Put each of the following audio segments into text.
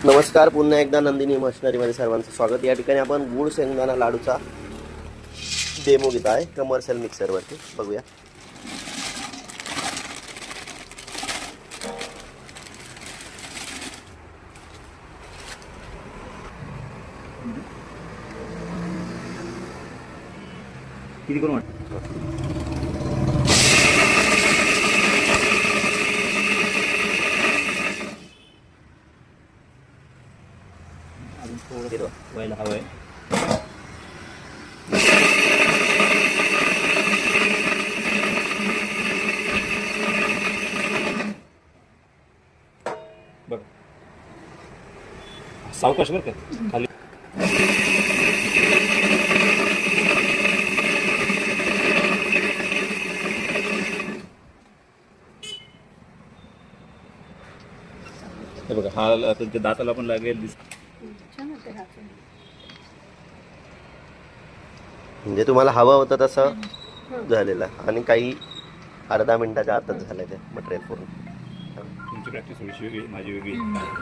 नमस्कार, पुन्हा एकदा नंदिनी मशिनरीमध्ये सर्वांचं स्वागत. या ठिकाणी आपण गुळ शेंगदाणा लाडूचा डेमो घेत आहे कमर्शियल मिक्सरवरती. बघूया. किती करून हिरवा व्हायला हवंय. बघ सावकाश बरं का खाली. हे बघा हा तुमच्या दाताला पण लागेल. म्हणजे तुम्हाला हवं होतं तसं झालेलं आणि काही अर्धा मिनिटाच्या आतच झालं ते मटेरियल पूर्ण. तुमची प्रॅक्टिस थोडीशी वेगळी, माझी वेगळी.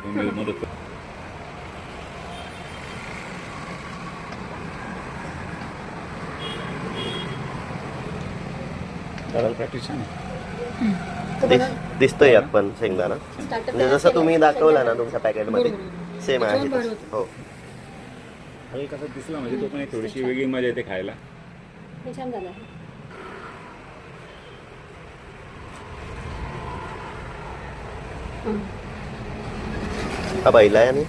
तुम्ही मदत करा. दादाला प्रॅक्टिस छान आहे. दिसतोय यात पण शेंगदाणा, म्हणजे जसं तुम्ही दाखवला ना तुमच्या पॅकेटमध्ये सेम आहे. हो, हलका कसा दिसला म्हणजे तो पण एक थोडीशी वेगळी मजा येते खायला. छान झालं. हा पहिला आहे आणि